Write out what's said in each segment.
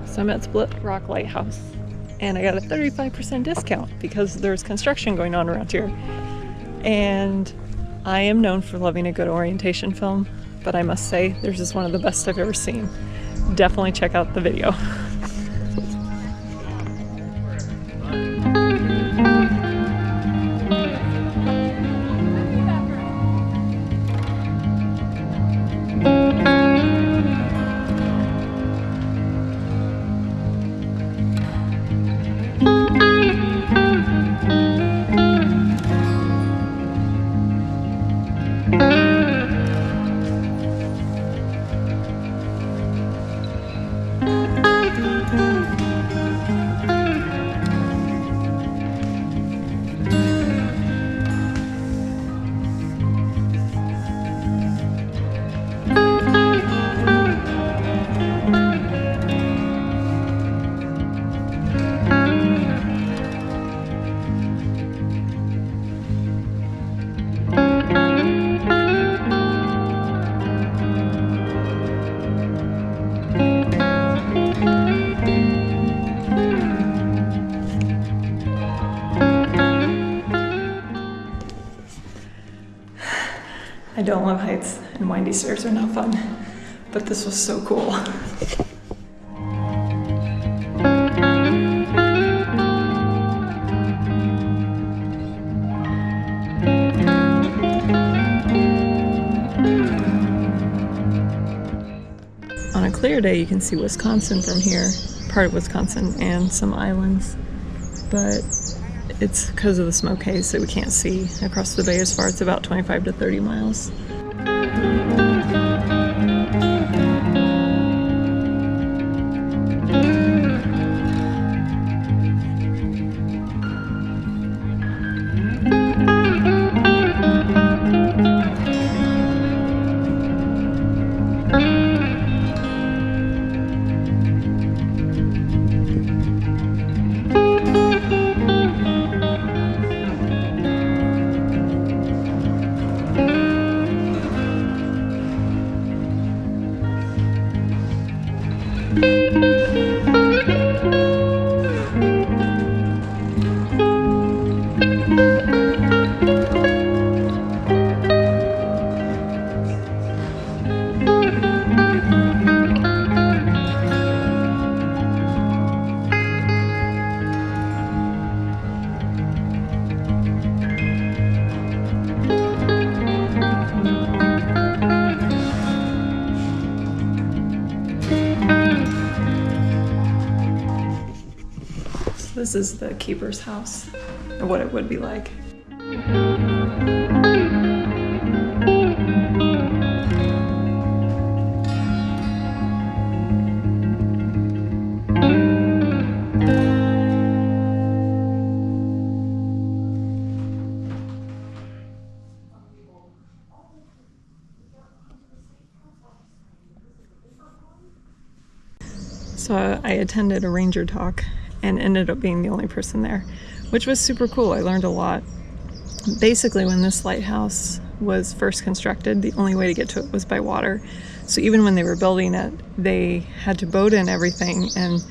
So I'm at Split Rock Lighthouse, and I got a 35% discount because there's construction going on around here. And I am known for loving a good orientation film, but I must say, theirs is one of the best I've ever seen. Definitely check out the video. I don't love heights, and windy stairs are not fun, but this was so cool. On a clear day, you can see Wisconsin from here, part of Wisconsin, and some islands, but it's because of the smoke haze that we can't see across the bay as far. It's about 25 to 30 miles. This is the keeper's house, or what it would be like. So I attended a ranger talk and ended up being the only person there, which was super cool. I learned a lot. Basically, when this lighthouse was first constructed, the only way to get to it was by water. So even when they were building it, they had to boat in everything, and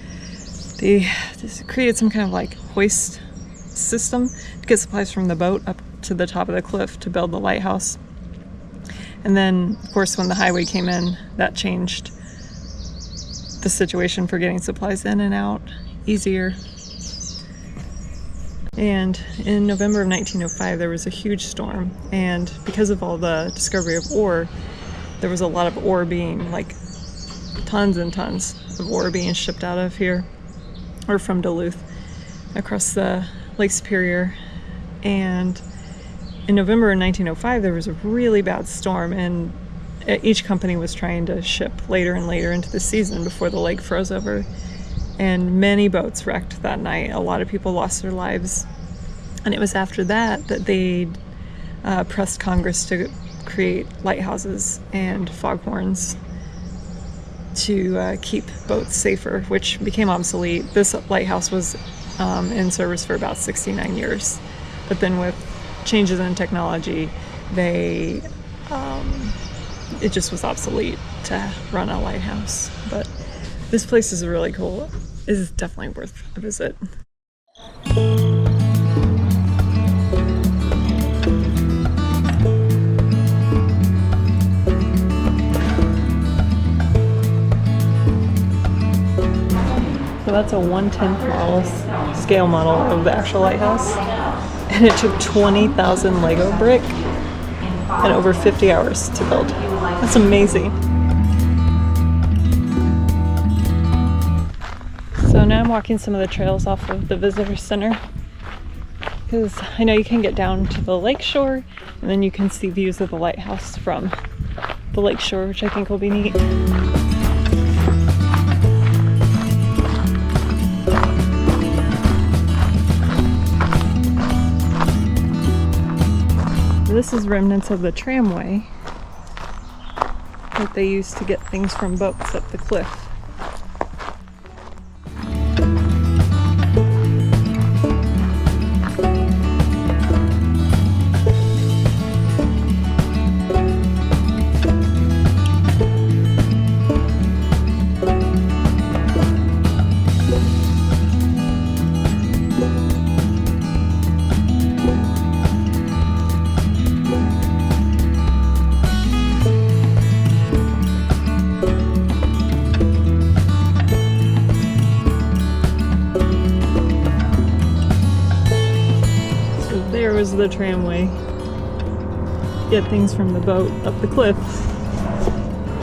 they just created some kind of like hoist system to get supplies from the boat up to the top of the cliff to build the lighthouse. And then, of course, when the highway came in, that changed the situation for getting supplies in and out easier. And in November of 1905, there was a huge storm, and because of all the discovery of ore, there was a lot of ore being, like tons and tons of ore being shipped out of here, or from Duluth, across the Lake Superior. And in November of 1905, there was a really bad storm, and each company was trying to ship later and later into the season before the lake froze over. And many boats wrecked that night. A lot of people lost their lives. And it was after that that they pressed Congress to create lighthouses and foghorns to keep boats safer, which became obsolete. This lighthouse was in service for about 69 years. But then with changes in technology, they it just was obsolete to run a lighthouse. But this place is really cool. It is definitely worth a visit. So that's a 1/10 scale model of the actual lighthouse. And it took 20,000 Lego brick and over 50 hours to build. That's amazing. So now I'm walking some of the trails off of the visitor center because I know you can get down to the lake shore and then you can see views of the lighthouse from the lake shore, which I think will be neat. This is remnants of the tramway that they used to get things from boats up the cliff. There was the tramway. Get things from the boat up the cliff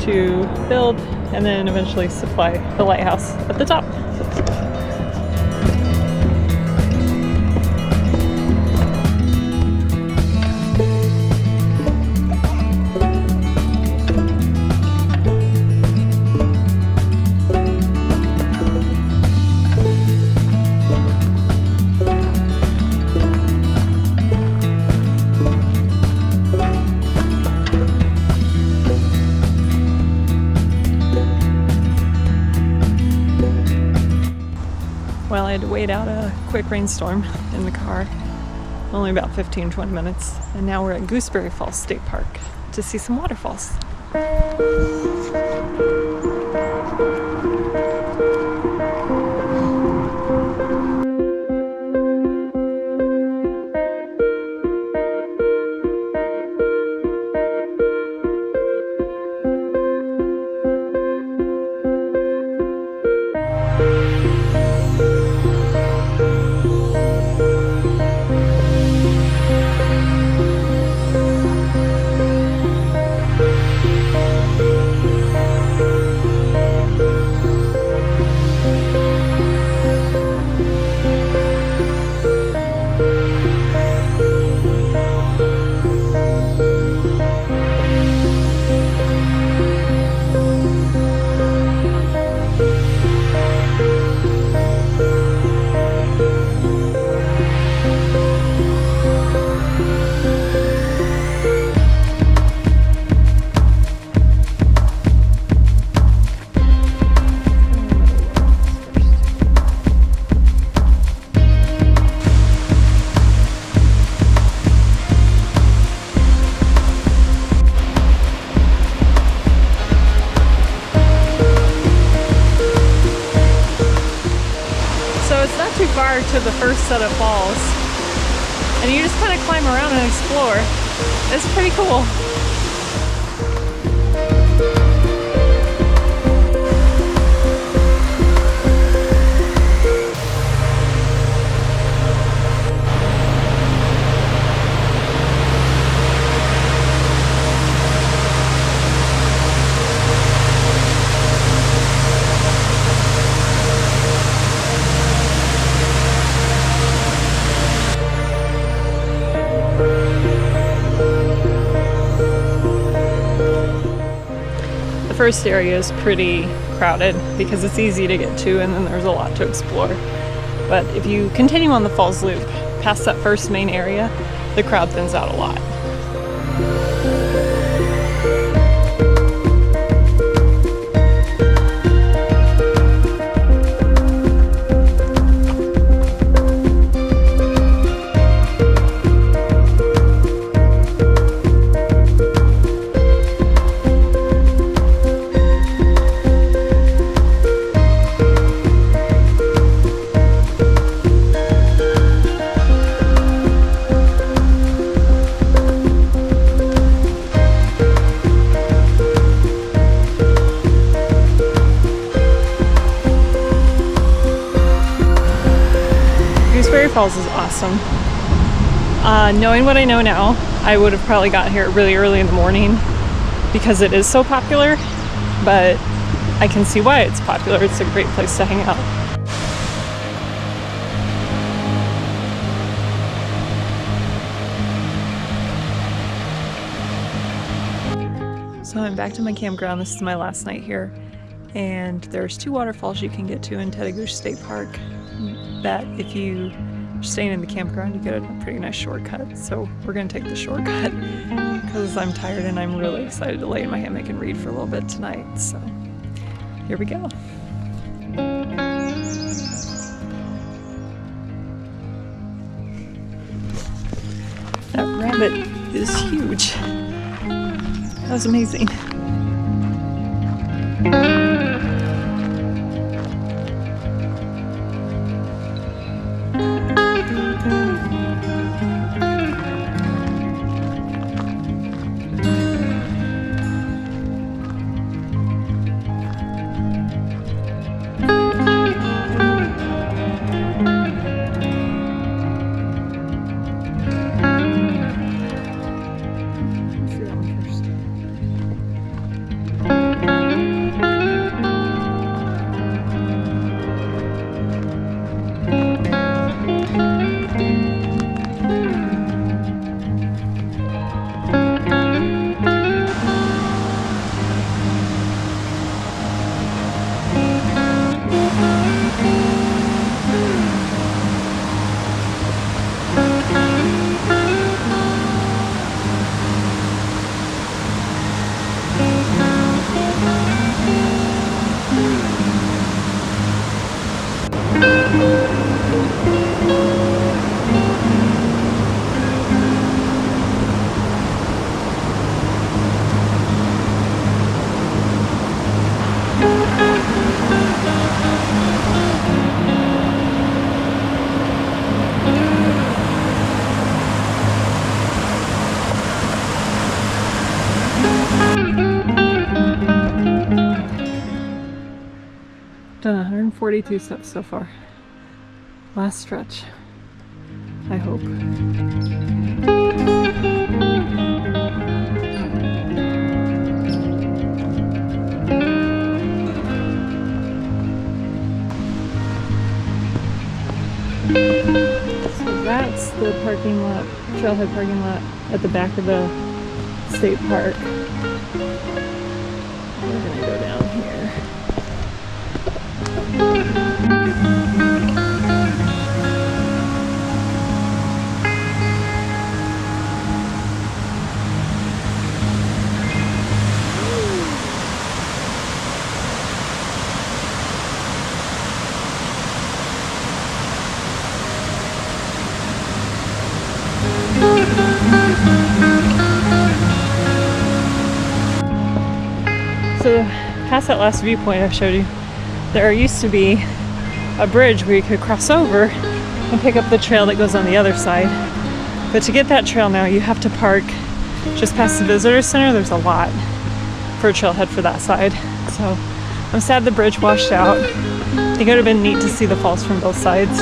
to build and then eventually supply the lighthouse at the top. Well, I had to wait out a quick rainstorm in the car, only about 15-20 minutes, and now we're at Gooseberry Falls State Park to see some waterfalls. Too far to the first set of falls, and you just kind of climb around and explore. It's pretty cool. The first area is pretty crowded because it's easy to get to and then there's a lot to explore. But if you continue on the falls loop past that first main area, the crowd thins out a lot. Falls is awesome. Knowing what I know now, I would have probably gotten here really early in the morning because it is so popular, but I can see why it's popular. It's a great place to hang out. So I'm back to my campground. This is my last night here, and there's 2 waterfalls you can get to in Teddy State Park that if you are staying in the campground, you get a pretty nice shortcut. So we're gonna take the shortcut because I'm tired and I'm really excited to lay in my hammock and read for a little bit tonight. So here we go. That rabbit is huge. That was amazing. Done 142 steps so far. Last stretch, I hope. So that's the parking lot, trailhead parking lot at the back of the state park. We're gonna go down here. So past that last viewpoint I showed you, there used to be a bridge where you could cross over and pick up the trail that goes on the other side. But to get that trail now, you have to park just past the visitor center. There's a lot for a trailhead for that side. So I'm sad the bridge washed out. I think it would have been neat to see the falls from both sides.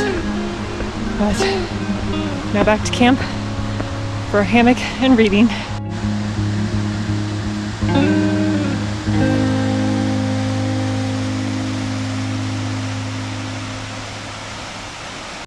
But now back to camp for a hammock and reading.